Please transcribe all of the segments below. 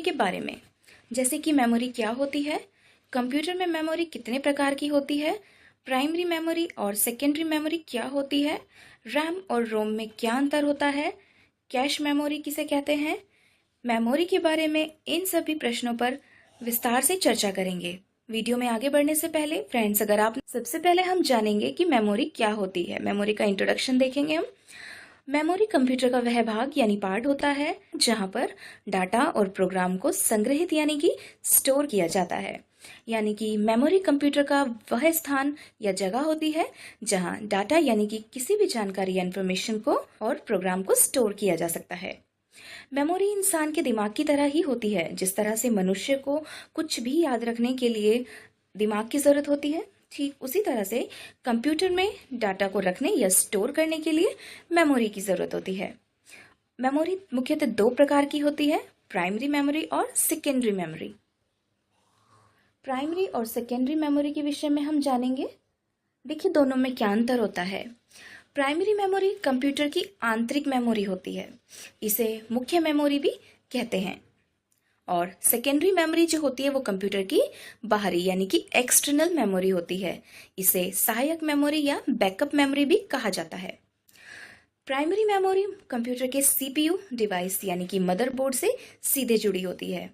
के बारे में, जैसे कि मेमोरी क्या होती है, कंप्यूटर में मेमोरी कितने प्रकार की होती है, प्राइमरी मेमोरी और सेकेंडरी मेमोरी क्या होती है, रैम और रोम में क्या अंतर होता है, कैश मेमोरी किसे कहते हैं, मेमोरी के बारे में, इन सभी प्रश्नों पर विस्तार से चर्चा करेंगे। वीडियो में आगे बढ़ने से पहले फ्रेंड्स, अगर आप सबसे पहले हम जानेंगे कि मेमोरी क्या होती है। मेमोरी का इंट्रोडक्शन देखेंगे हम। मेमोरी कंप्यूटर का वह भाग यानी पार्ट होता है जहां पर डाटा और प्रोग्राम को संग्रहित यानी कि स्टोर किया जाता है। यानी कि मेमोरी कंप्यूटर का वह स्थान या जगह होती है जहां डाटा यानी कि किसी भी जानकारी या इंफॉर्मेशन को और प्रोग्राम को स्टोर किया जा सकता है। मेमोरी इंसान के दिमाग की तरह ही होती है। जिस तरह से मनुष्य को कुछ भी याद रखने के लिए दिमाग की जरूरत होती है, ठीक उसी तरह से कंप्यूटर में डाटा को रखने या स्टोर करने के लिए मेमोरी की जरूरत होती है। मेमोरी मुख्यतः दो प्रकार की होती है, प्राइमरी मेमोरी और सेकेंडरी मेमोरी। प्राइमरी और सेकेंडरी मेमोरी के विषय में हम जानेंगे। देखिए दोनों में क्या अंतर होता है। प्राइमरी मेमोरी कंप्यूटर की आंतरिक मेमोरी होती है, इसे मुख्य मेमोरी भी कहते हैं। और सेकेंडरी मेमोरी जो होती है वो कंप्यूटर की बाहरी यानी कि एक्सटर्नल मेमोरी होती है, इसे सहायक मेमोरी या बैकअप मेमोरी भी कहा जाता है। प्राइमरी मेमोरी कंप्यूटर के सीपीयू डिवाइस यानी कि मदरबोर्ड से सीधे जुड़ी होती है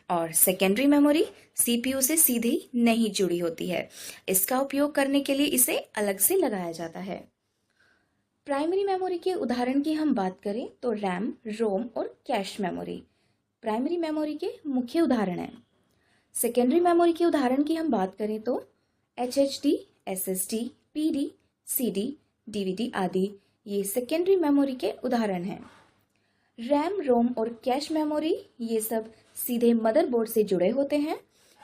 और सेकेंडरी मेमोरी सीपीयू से सीधे नहीं जुड़ी होती है। इसका उपयोग करने के लिए इसे अलग से लगाया जाता है। प्राइमरी मेमोरी के उदाहरण की हम बात करें तो रैम, रोम और कैश मेमोरी प्राइमरी मेमोरी के मुख्य उदाहरण हैं। सेकेंडरी मेमोरी के उदाहरण की हम बात करें तो HDD, SSD, PD, CD, DVD आदि ये सेकेंडरी मेमोरी के उदाहरण हैं। रैम, रोम और कैश मेमोरी ये सब सीधे मदरबोर्ड से जुड़े होते हैं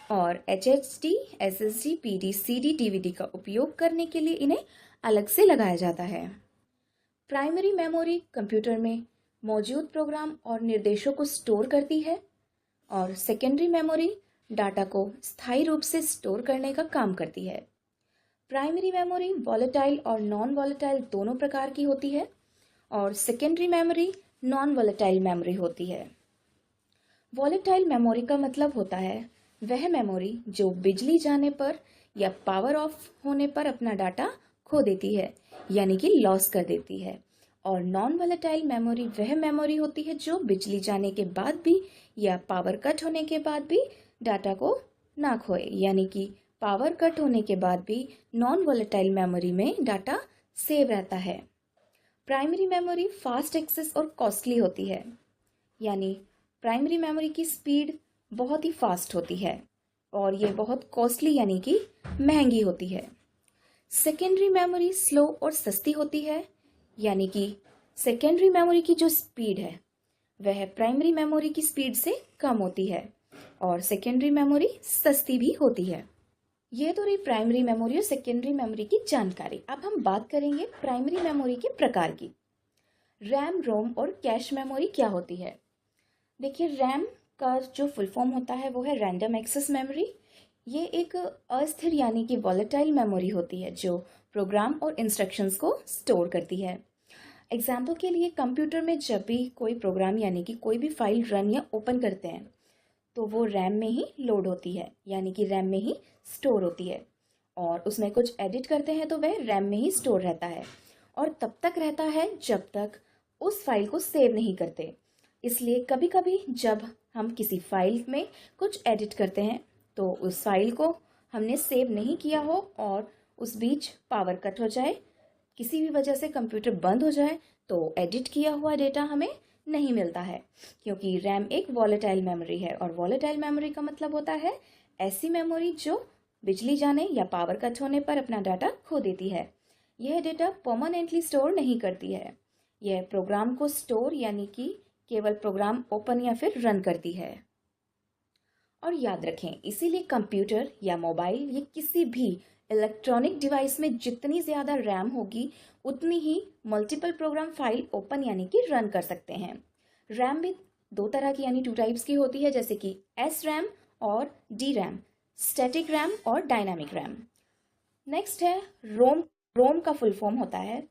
और HDD, SSD, PD, CD, DVD का उपयोग करने के लिए इन्हें अलग से लगाया जाता है। प्राइमरी मेमोरी कंप्यूटर में मौजूद प्रोग्राम और निर्देशों को स्टोर करती है और सेकेंडरी मेमोरी डाटा को स्थायी रूप से स्टोर करने का काम करती है। प्राइमरी मेमोरी वॉलेटाइल और नॉन वॉलेटाइल दोनों प्रकार की होती है और secondary memory non volatile memory होती है। वॉलेटाइल मेमोरी का मतलब होता है वह मेमोरी जो बिजली जाने पर या पावर ऑफ होने पर अपना डाटा खो देती है यानी कि लॉस कर देती है। और नॉन वॉलेटाइल मेमोरी वह मेमोरी होती है जो बिजली जाने के बाद भी या पावर कट होने के बाद भी डाटा को ना खोए, यानी कि पावर कट होने के बाद भी नॉन वॉलेटाइल मेमोरी में डाटा सेव रहता है। प्राइमरी मेमोरी फास्ट एक्सेस और कॉस्टली होती है, यानी प्राइमरी मेमोरी की स्पीड बहुत ही फास्ट होती है और ये बहुत कॉस्टली यानी कि महंगी होती है। सेकेंडरी मेमोरी स्लो और सस्ती होती है, यानी कि सेकेंडरी मेमोरी की जो स्पीड है वह प्राइमरी मेमोरी की स्पीड से कम होती है और सेकेंडरी मेमोरी सस्ती भी होती है। यह तो रही प्राइमरी मेमोरी और सेकेंडरी मेमोरी की जानकारी। अब हम बात करेंगे प्राइमरी मेमोरी के प्रकार की। रैम, रोम और कैश मेमोरी क्या होती है। देखिए रैम का जो फुल फॉर्म होता है वो है रैंडम एक्सेस मेमोरी। ये एक अस्थिर यानी कि वॉलेटाइल मेमोरी होती है जो प्रोग्राम और इंस्ट्रक्शंस को स्टोर करती है। एग्जाम्पल के लिए कंप्यूटर में जब भी कोई प्रोग्राम यानी कि कोई भी फाइल रन या ओपन करते हैं तो वो रैम में ही लोड होती है, यानी कि रैम में ही स्टोर होती है, और उसमें कुछ एडिट करते हैं तो वह रैम में ही स्टोर रहता है और तब तक रहता है जब तक उस फाइल को सेव नहीं करते। इसलिए कभी कभी जब हम किसी फाइल में कुछ एडिट करते हैं तो उस फाइल को हमने सेव नहीं किया हो और उस बीच पावर कट हो जाए, किसी भी वजह से कंप्यूटर बंद हो जाए, तो एडिट किया हुआ डेटा हमें नहीं मिलता है, क्योंकि रैम एक वॉलेटाइल मेमोरी है और वॉलेटाइल मेमोरी का मतलब होता है ऐसी मेमोरी जो बिजली जाने या पावर कट होने पर अपना डाटा खो देती है। यह डेटा परमानेंटली स्टोर नहीं करती है, यह प्रोग्राम को स्टोर यानी कि केवल प्रोग्राम ओपन या फिर रन करती है। और याद रखें, इसीलिए कंप्यूटर या मोबाइल या किसी भी इलेक्ट्रॉनिक डिवाइस में जितनी ज़्यादा रैम होगी उतनी ही मल्टीपल प्रोग्राम फाइल ओपन यानी कि रन कर सकते हैं। रैम भी दो तरह की यानी टू टाइप्स की होती है, जैसे कि एस रैम और डी रैम, स्टैटिक रैम और डायनामिक रैम। नेक्स्ट है रोम। रोम का फुल फॉर्म होता है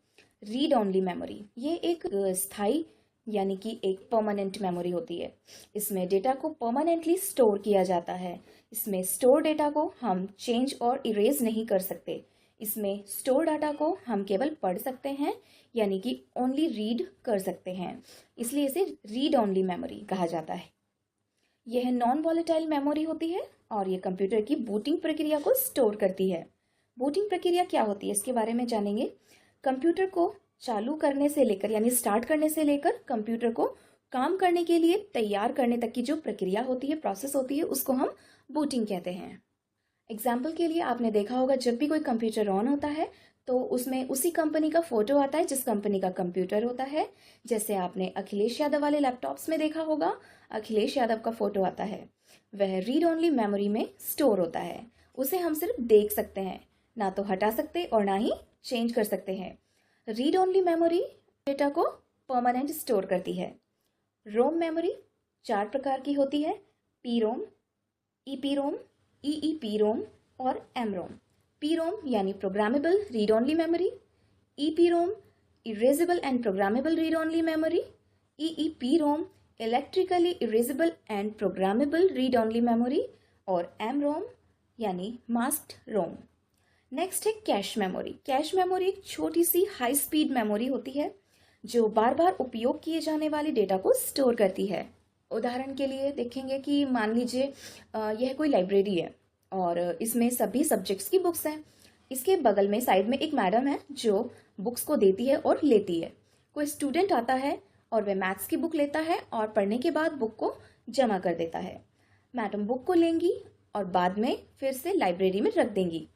रीड ओनली मेमोरी। ये एक स्थायी यानी कि एक परमानेंट मेमोरी होती है। इसमें डेटा को परमानेंटली स्टोर किया जाता है। इसमें स्टोर डेटा को हम चेंज और इरेज नहीं कर सकते। इसमें स्टोर डाटा को हम केवल पढ़ सकते हैं, यानी कि ओनली रीड कर सकते हैं। इसलिए इसे रीड ओनली मेमोरी कहा जाता है। यह नॉन वॉलेटाइल मेमोरी होती है और ये कंप्यूटर की बूटिंग प्रक्रिया को स्टोर करती है। बूटिंग प्रक्रिया क्या होती है, इसके बारे में जानेंगे। कंप्यूटर को चालू करने से लेकर यानी स्टार्ट करने से लेकर कंप्यूटर को काम करने के लिए तैयार करने तक की जो प्रक्रिया होती है, प्रोसेस होती है, उसको हम बूटिंग कहते हैं। एग्जाम्पल के लिए आपने देखा होगा, जब भी कोई कंप्यूटर ऑन होता है तो उसमें उसी कंपनी का फोटो आता है जिस कंपनी का कंप्यूटर होता है। जैसे आपने अखिलेश यादव वाले लैपटॉप्स में देखा होगा, अखिलेश यादव का फोटो आता है। वह रीड ओनली मेमोरी में स्टोर होता है। उसे हम सिर्फ देख सकते हैं, ना तो हटा सकते और ना ही चेंज कर सकते हैं। रीड ओनली मेमोरी डेटा को परमानेंट स्टोर करती है। रोम मेमोरी 4 प्रकार की होती है: P ROM, EP ROM, EEP ROM और एम रोम। पी रोम यानी programmable read only memory, EP ROM erasable and programmable read only memory, EEP ROM electrically erasable and programmable read only memory और M ROM यानी masked ROM. Next है cache memory. Cache memory एक छोटी सी high speed memory होती है जो बार बार उपयोग किए जाने वाले डेटा को स्टोर करती है। उदाहरण के लिए देखेंगे कि मान लीजिए यह कोई लाइब्रेरी है और इसमें सभी सब्जेक्ट्स की बुक्स हैं। इसके बगल में साइड में एक मैडम है जो बुक्स को देती है और लेती है। कोई स्टूडेंट आता है और वह मैथ्स की बुक लेता है और पढ़ने के बाद बुक को जमा कर देता है। मैडम बुक को लेंगी और बाद में फिर से लाइब्रेरी में रख देंगी।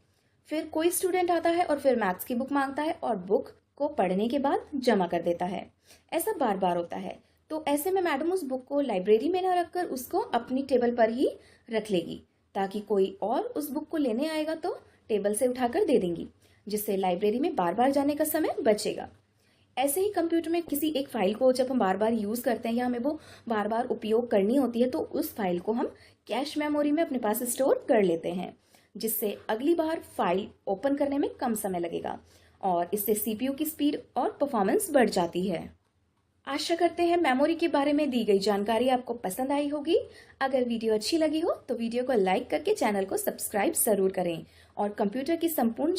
फिर कोई स्टूडेंट आता है और फिर मैथ्स की बुक मांगता है और बुक को पढ़ने के बाद जमा कर देता है। ऐसा बार बार होता है। तो ऐसे में मैडम उस बुक को लाइब्रेरी में ना रखकर उसको अपनी टेबल पर ही रख लेगी, ताकि कोई और उस बुक को लेने आएगा तो टेबल से उठाकर दे देंगी, जिससे लाइब्रेरी में बार बार जाने का समय बचेगा। ऐसे ही कंप्यूटर में किसी एक फाइल को जब हम बार बार यूज करते हैं या हमें वो बार बार उपयोग करनी होती है तो उस फाइल को हम कैश मेमोरी में अपने पास स्टोर कर लेते हैं, जिससे अगली बार फाइल ओपन करने में कम समय लगेगा और इससे सीपीयू की स्पीड और परफॉर्मेंस बढ़ जाती है। आशा करते हैं मेमोरी के बारे में दी गई जानकारी आपको पसंद आई होगी। अगर वीडियो अच्छी लगी हो तो वीडियो को लाइक करके चैनल को सब्सक्राइब जरूर करें और कंप्यूटर की संपूर्ण